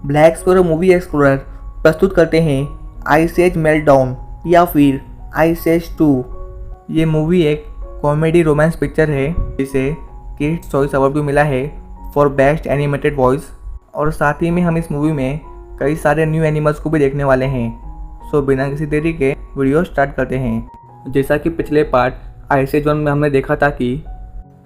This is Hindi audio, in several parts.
ब्लैक एक्सप्लोरर मूवी एक्सप्लोरर प्रस्तुत करते हैं आइस एज मेल्टडाउन या फिर आइस एज 2। ये मूवी एक कॉमेडी रोमांस पिक्चर है जिसे किड्स चॉइस अवार्ड भी मिला है फॉर बेस्ट एनिमेटेड वॉइस। और साथ ही में हम इस मूवी में कई सारे न्यू एनिमल्स को भी देखने वाले हैं। सो बिना किसी देरी के वीडियो स्टार्ट करते हैं। जैसा कि पिछले पार्ट आइस एज 1 में हमने देखा था कि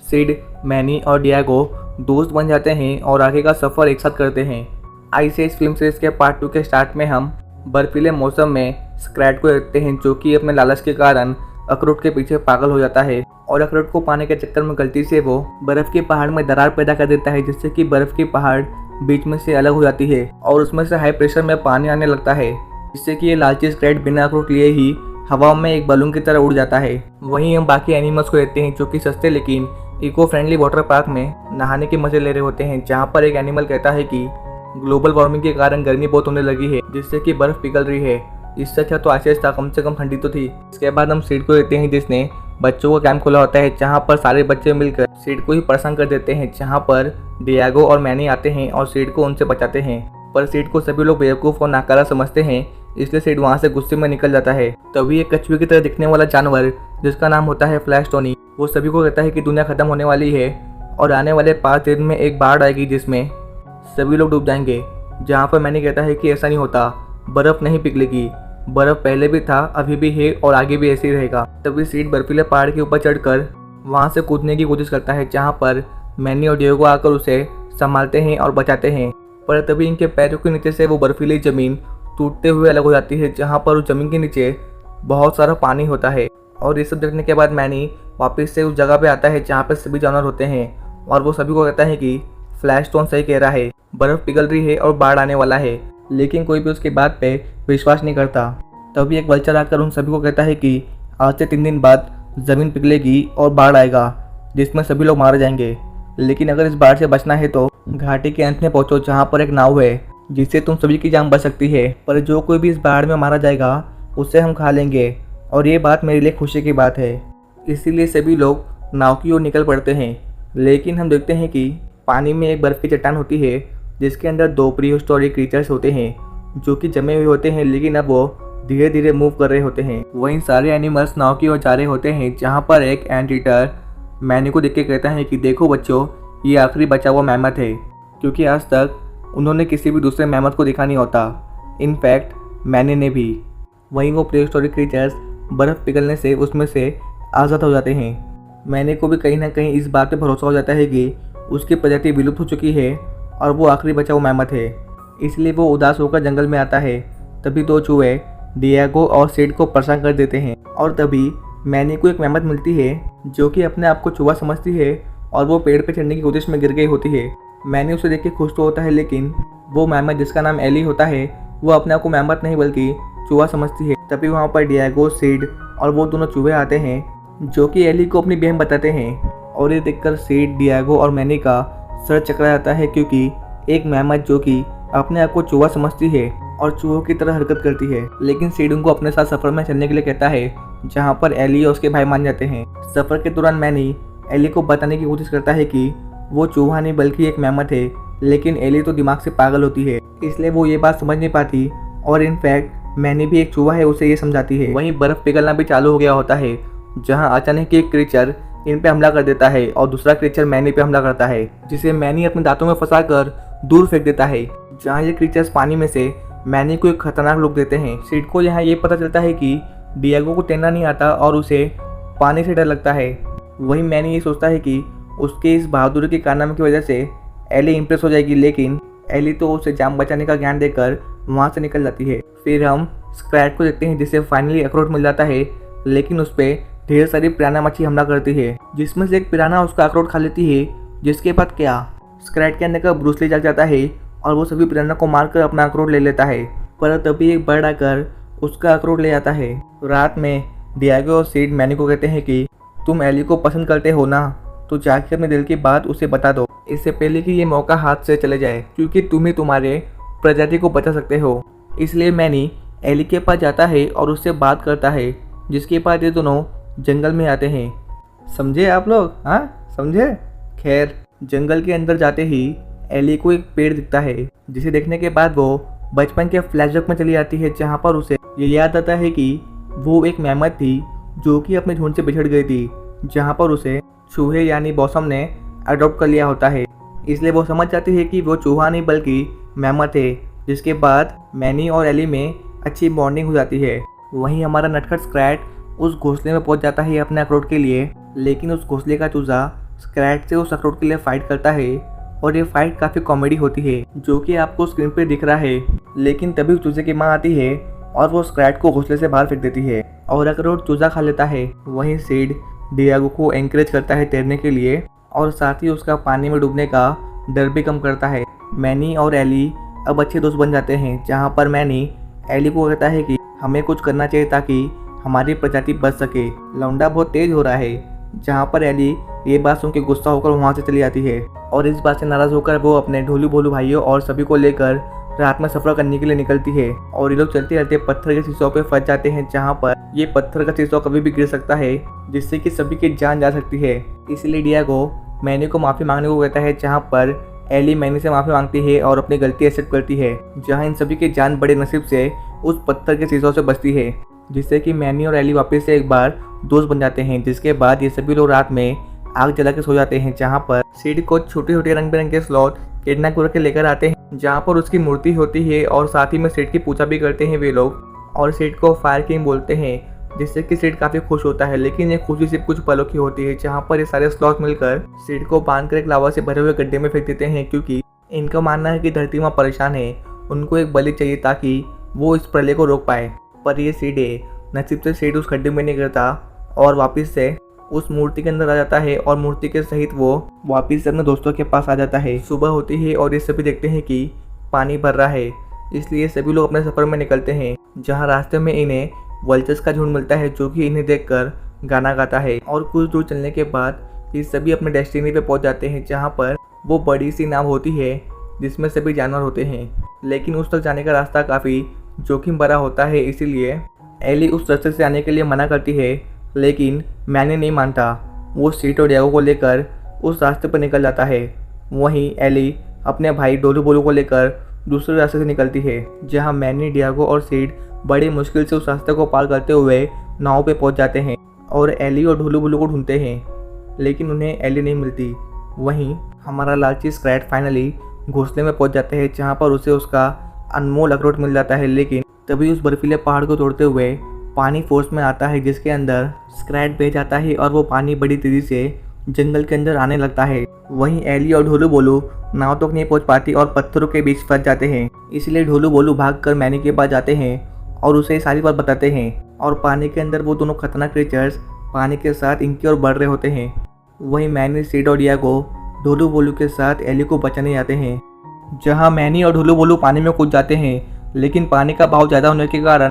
सिड, मैनी और डियागो दोस्त बन जाते हैं और आगे का सफ़र एक साथ करते हैं। आइस एज फिल्म सीरीज के पार्ट 2 के स्टार्ट में हम बर्फीले मौसम में स्क्रैट को देखते हैं जो कि अपने लालच के कारण अखरोट के पीछे पागल हो जाता है और अखरोट को पाने के चक्कर में गलती से वो बर्फ़ के पहाड़ में दरार पैदा कर देता है, जिससे कि बर्फ़ की पहाड़ बीच में से अलग हो जाती है और उसमें से हाई प्रेशर में पानी आने लगता है, जिससे कि ये लालची स्क्रैट बिना अखरोट लिए ही हवा में एक बलून की तरह उड़ जाता है। वहीं हम बाकी एनिमल्स को देखते हैं जो कि सस्ते लेकिन इको फ्रेंडली वाटर पार्क में नहाने के मजे ले रहे होते हैं, जहाँ पर एक एनिमल कहता है कि ग्लोबल वार्मिंग के कारण गर्मी बहुत होने लगी है जिससे कि बर्फ पिघल रही है। इससे अच्छा तो आइस था, कम से कम ठंडी तो थी। इसके बाद हम सीड को देखते हैं जिसने बच्चों का कैंप खोला होता है, जहाँ पर सारे बच्चे मिलकर सीड को ही परेशान कर देते हैं, जहाँ पर डियागो और मैनी आते हैं और सीड को उनसे बचाते हैं। पर सीड को सभी लोग बेवकूफ़ और नाकारा समझते हैं, इसलिए सीड वहाँ से गुस्से में निकल जाता है। तभी एक कछुए की तरह दिखने वाला जानवर जिसका नाम होता है फ्लैश टोनी, वो सभी को कहता है कि दुनिया खत्म होने वाली है और आने वाले 5 दिन में एक बाढ़ आएगी जिसमें सभी लोग डूब जाएंगे। जहाँ पर मैंने कहता है कि ऐसा नहीं होता, बर्फ़ नहीं पिघलेगी, बर्फ़ पहले भी था, अभी भी है और आगे भी ऐसे ही रहेगा। तभी सीड बर्फीले पहाड़ के ऊपर चढ़कर वहाँ से कूदने की कोशिश करता है, जहाँ पर मैनी और डियोगो आकर उसे संभालते हैं और बचाते हैं। पर तभी इनके पैरों के नीचे से वो बर्फीली ज़मीन टूटते हुए अलग हो जाती है, जहाँ पर उस ज़मीन के नीचे बहुत सारा पानी होता है। और ये सब देखने के बाद मैनी वापस से उस जगह पे आता है जहाँ पे सभी जानवर होते हैं और वो सभी को कहता है कि फ्लैश टोन सही कह रहा है, बर्फ़ पिघल रही है और बाढ़ आने वाला है। लेकिन कोई भी उसकी बात पे विश्वास नहीं करता। तभी एक वल्चर आकर उन सभी को कहता है कि आज से 3 दिन बाद ज़मीन पिघलेगी और बाढ़ आएगा जिसमें सभी लोग मारे जाएंगे। लेकिन अगर इस बाढ़ से बचना है तो घाटी के अंत में पहुँचो जहाँ पर एक नाव है जिससे तुम सभी की जान बच सकती है। पर जो कोई भी इस बाढ़ में मारा जाएगा उसे हम खा लेंगे और ये बात मेरे लिए खुशी की बात है। इसीलिए सभी लोग नाव की ओर निकल पड़ते हैं। लेकिन हम देखते हैं कि पानी में एक बर्फ़ की चट्टान होती है जिसके अंदर 2 प्रीहिस्टोरिक क्रीचर्स होते हैं जो कि जमे हुए होते हैं, लेकिन अब वो धीरे धीरे मूव कर रहे होते हैं। वहीं सारे एनिमल्स नाव की ओर जा रहे होते हैं, जहाँ पर एक एंट ईटर मैनी को देख के कहता है कि देखो बच्चों, ये आखिरी बचा हुआ मैमथ है, क्योंकि आज तक उन्होंने किसी भी दूसरे मैमथ को देखा नहीं होता, इनफैक्ट मैनी ने भी। वहीं वो प्रीहिस्टोरिक क्रीचर्स बर्फ़ पिघलने से उसमें से आज़ाद हो जाते हैं। मैनी को भी कहीं ना कहीं इस बात पे भरोसा हो जाता है कि उसकी प्रजाति विलुप्त हो चुकी है और वो आखिरी बचा हुआ मैमथ है, इसलिए वो उदास होकर जंगल में आता है। तभी 2 चूहे डियागो और सीड को परेशान कर देते हैं और तभी मैनी को एक मैमथ मिलती है जो कि अपने आप को चूहा समझती है और वो पेड़ पे चढ़ने की कोशिश में गिर गई होती है। मैनी उसे देख के खुश तो होता है, लेकिन वो मैमथ जिसका नाम एली होता है वो अपने आप को मैमथ नहीं बल्कि चूहा समझती है। तभी वहाँ पर डियागो, सीड और वो दोनों चूहे आते हैं जो कि एली को अपनी बहन बताते हैं और ये देखकर सीड, डियागो और मैनी का सर चकरा जाता है, क्योंकि एक मैमथ जो कि अपने आप को चूहा समझती है और चूहों की तरह हरकत करती है। लेकिन सीड उनको अपने साथ सफ़र में चलने के लिए कहता है, जहाँ पर एली और उसके भाई मान जाते हैं। सफ़र के दौरान मैनी एली को बताने की कोशिश करता है कि वो चूहा नहीं बल्कि एक मैमथ है, लेकिन एली तो दिमाग से पागल होती है, इसलिए वो ये बात समझ नहीं पाती और इनफैक्ट मैनी भी एक चूहा है उसे ये समझाती है। वहीं बर्फ़ पिघलना भी चालू हो गया होता है, जहाँ अचानक एक क्रीचर इन पे हमला कर देता है और दूसरा क्रीचर मैनी पे हमला करता है, जिसे मैनी अपने दांतों में फंसाकर दूर फेंक देता है। जहाँ ये क्रीचर्स पानी में से मैनी को एक खतरनाक लुक देते हैं। सीड को यहाँ ये पता चलता है कि डियागो को तैरना नहीं आता और उसे पानी से डर लगता है। वहीं मैनी ये सोचता है कि उसके इस बहादुरी के कारनामे की वजह से एली इंप्रेस हो जाएगी, लेकिन एली तो उसे जान बचाने का ज्ञान देकर वहाँ से निकल जाती है। फिर हम स्क्रैट को देखते हैं जिसे फाइनली अखरोट मिल जाता है, लेकिन उस पर ढेर सारी पिराना मच्छी हमला करती है, जिसमें से एक पिराना उसका अखरोट खा लेती है, जिसके बाद क्या स्क्रैट के अंदर का ब्रूस ली जग जाता है और वो सभी पिराना को मारकर अपना अखरोट ले लेता है। पर तभी एक बर्ड आकर उसका अखरोट ले आता है। रात में डियागो और सीड मैनी को कहते हैं कि तुम एली को पसंद करते हो ना, तो जाके अपने दिल की बात उसे बता दो, इससे पहले कि ये मौका हाथ से चले जाए, क्योंकि तुम ही तुम्हारे प्रजाति को बचा सकते हो। इसलिए मैनी एली के पास जाता है और उससे बात करता है, जिसके बाद ये दोनों जंगल में आते हैं। समझे आप लोग? हाँ समझे? खैर जंगल के अंदर जाते ही एली को एक पेड़ दिखता है, जिसे देखने के बाद वो बचपन के फ्लैशबैक में चली जाती है, जहाँ पर उसे ये याद आता है कि वो एक मेहमत थी जो कि अपने झुंड से बिछड़ गई थी, जहाँ पर उसे चूहे यानी बॉसम ने अडॉप्ट कर लिया होता है। इसलिए वो समझ जाती है कि वो चूहा नहीं बल्कि मेहमत है, जिसके बाद मैनी और एली में अच्छी बॉन्डिंग हो जाती है। वहीं हमारा नटखट स्क्रैट उस घोंसले में पहुंच जाता है अपने अखरोट के लिए, लेकिन उस घोंसले का चूजा स्क्रैट से उस अखरोट के लिए फाइट करता है और ये फाइट काफ़ी कॉमेडी होती है, जो कि आपको स्क्रीन पे दिख रहा है। लेकिन तभी उस चूजे की माँ आती है और वो स्क्रैट को घोंसले से बाहर फेंक देती है और अखरोट चूजा खा लेता है। वहीं सीड डियागो को एनकरेज करता है तैरने के लिए और साथ ही उसका पानी में डूबने का डर भी कम करता है। मैनी और एली अब अच्छे दोस्त बन जाते हैं, जहाँ पर मैनी एली को कहता है कि हमें कुछ करना चाहिए ताकि हमारी प्रजाति बच सके। लौंडा बहुत तेज हो रहा है, जहाँ पर एली ये बात सुन के गुस्सा होकर वहाँ से चली जाती है और इस बात से नाराज होकर वो अपने ढोलू भोलू भाइयों और सभी को लेकर रात में सफर करने के लिए निकलती है। और ये लोग चलते चलते पत्थर के शीशों पे फंस जाते हैं, जहाँ पर ये पत्थर का शीशा कभी भी गिर सकता है, जिससे कि सभी की जान जा सकती है। इसलिए डियागो मैनी को माफ़ी मांगने को कहता है, जहाँ पर एली मैनी से माफ़ी मांगती है और अपनी गलती एक्सेप्ट करती है, जहाँ इन सभी की जान बड़े नसीब से उस पत्थर के शीशों से बचती है, जिससे कि मैनी और एली वापस से एक बार दोस्त बन जाते हैं। जिसके बाद ये सभी लोग रात में आग जला के सो जाते हैं, जहाँ पर सीड को छोटे छोटे रंग बिरंगे स्लॉट किडनैप करके लेकर आते हैं, जहाँ पर उसकी मूर्ति होती है और साथ ही में सीड की पूजा भी करते हैं वे लोग और सीड को फायर किंग बोलते हैं, जिससे कि सीड काफ़ी खुश होता है। लेकिन ये खुशी सिर्फ कुछ पलों की होती है, जहाँ पर ये सारे स्लॉट मिलकर सीड को बांधकर एक लावा से भरे हुए गड्ढे में फेंक देते हैं, क्योंकि इनका मानना है कि धरती माँ परेशान है, उनको एक बलि चाहिए ताकि वो इस प्रलय को रोक पाए। पर ये सीड है, नसीब से सीड उस गड्ढे में नहीं गिरता और वापस से उस मूर्ति के अंदर आ जाता है और मूर्ति के सहित वो वापस से अपने दोस्तों के पास आ जाता है। सुबह होती है और ये सभी देखते हैं कि पानी भर रहा है, इसलिए सभी लोग अपने सफ़र में निकलते हैं, जहाँ रास्ते में इन्हें वल्चर्स का झुंड मिलता है, जो कि इन्हें देखकर गाना गाता है। और कुछ दूर चलने के बाद ये सभी अपने डेस्टिनी पे पहुंच जाते हैं, जहाँ पर वो बड़ी सी नाव होती है जिसमें सभी जानवर होते हैं। लेकिन उस तक जाने का रास्ता काफ़ी जोखिम भरा होता है, इसीलिए एली उस रास्ते से आने के लिए मना करती है, लेकिन मैनी नहीं मानता। वो सीड और डियागो को लेकर उस रास्ते पर निकल जाता है। वहीं एली अपने भाई डोलू बोलू को लेकर दूसरे रास्ते से निकलती है, जहाँ मैनी, डियागो और सीड बड़ी मुश्किल से उस रास्ते को पार करते हुए नाव पे पहुंच जाते हैं और एली और ढोलू बोलू को ढूंढते हैं, लेकिन उन्हें एली नहीं मिलती। वहीं हमारा लालची स्क्रैट फाइनली घोंसले में पहुंच जाता है, जहाँ पर उसे उसका अनमोल अखरोट मिल जाता है। लेकिन तभी उस बर्फीले पहाड़ को तोड़ते हुए पानी फोर्स में आता है, जिसके अंदर स्क्रैट बह जाता है और वो पानी बड़ी तेजी से जंगल के अंदर आने लगता है। वहीं एली और ढोलू बोलू नाव तक नहीं पहुंच पाती और पत्थरों के बीच फंस जाते हैं। इसलिए ढोलू बोलू भागकर मैनी के पास जाते हैं और उसे सारी बात बताते हैं और पानी के अंदर वो दोनों खतरनाक क्रीचर्स पानी के साथ इनकी ओर बढ़ रहे होते हैं। वहीं मैनी, सीड और डियागो ढोलू बोलू के साथ एली को बचाने जाते हैं, जहाँ मैनी और ढोलू बोलू पानी में कूद जाते हैं, लेकिन पानी का बहाव ज़्यादा होने के कारण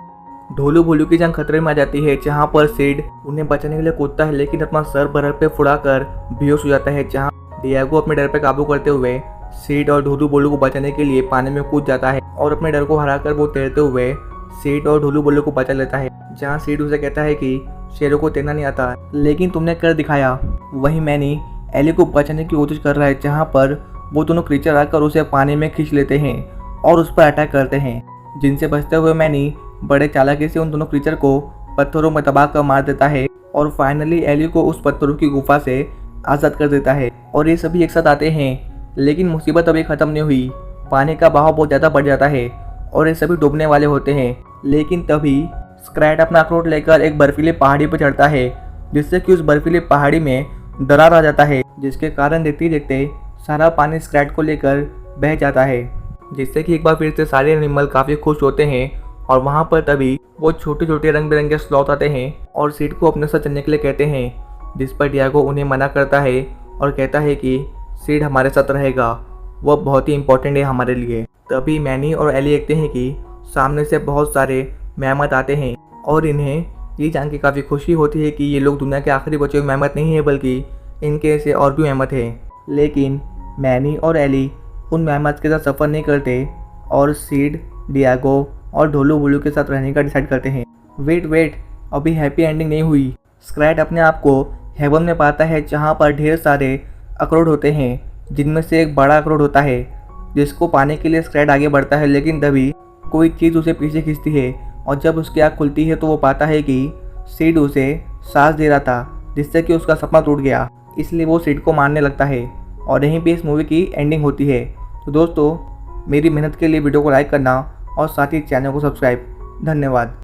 ढोलू बोलू की जान खतरे में आ जाती है, जहाँ पर सीड उन्हें बचाने के लिए कूदता है, लेकिन अपना सर बर्फ पे फुड़ाकर बेहोश हो जाता है, जहाँ डियागो अपने डर पे काबू करते हुए सीड और ढोलू बोलू को बचाने के लिए पानी में कूद जाता है और अपने डर को हराकर वो तैरते हुए सीड और ढोलू बोलू को बचा लेता है, जहाँ सीड उसे कहता है कि शेरों को तैरना नहीं आता, लेकिन तुमने कर दिखाया। वहीं मैनी एली को बचाने की कोशिश कर रहा है, जहाँ पर वो दोनों क्रीचर आकर उसे पानी में खींच लेते हैं और उस पर अटैक करते हैं, जिनसे बचते हुए मैनी बड़े चालाकी से उन दोनों क्रीचर को पत्थरों में दबा कर मार देता है और फाइनली एली को उस पत्थरों की गुफा से आज़ाद कर देता है। और ये सभी एक साथ आते हैं, लेकिन मुसीबत अभी ख़त्म नहीं हुई। पानी का बहाव बहुत ज़्यादा बढ़ जाता है और ये सभी डूबने वाले होते हैं। लेकिन तभी स्क्रैट अपना अखरोट लेकर एक बर्फीली पहाड़ी पर चढ़ता है, जिससे कि उस बर्फीली पहाड़ी में दरार आ जाता है, जिसके कारण देखते देखते सारा पानी स्क्रैट को लेकर बह जाता है, जिससे कि एक बार फिर से सारे एनिमल काफ़ी खुश होते हैं। और वहाँ पर तभी वो छोटे छोटे रंग बिरंगे स्लॉथ आते हैं और सीड को अपने साथ चलने के लिए कहते हैं, जिस पर डियागो उन्हें मना करता है और कहता है कि सीड हमारे साथ रहेगा, वह बहुत ही इंपॉर्टेंट है हमारे लिए। तभी मैनी और एली देखते हैं कि सामने से बहुत सारे मेहमान आते हैं और इन्हें ये जान के काफ़ी खुशी होती है कि ये लोग दुनिया के आखिरी बचे हुए मेहमान नहीं है, बल्कि इनके ऐसे और भी मेहमान हैं। लेकिन मैनी और एली उन मेहमान के साथ सफ़र नहीं करते और सीड, डियागो और ढोलू बोलू के साथ रहने का डिसाइड करते हैं। वेट, अभी हैप्पी एंडिंग नहीं हुई। स्क्रैट अपने आप को हेवन में पाता है, जहाँ पर ढेर सारे अखरोट होते हैं, जिनमें से एक बड़ा अखरोट होता है जिसको पाने के लिए स्क्रेड आगे बढ़ता है, लेकिन तभी कोई चीज़ उसे पीछे खींचती है और जब उसकी आँख खुलती है तो वो पाता है कि सीड उसे सांस दे रहा था, जिससे कि उसका सपना टूट गया। इसलिए वो सीड को मारने लगता है और यहीं पे इस मूवी की एंडिंग होती है। तो दोस्तों, मेरी मेहनत के लिए वीडियो को लाइक करना और साथ ही चैनल को सब्सक्राइब। धन्यवाद।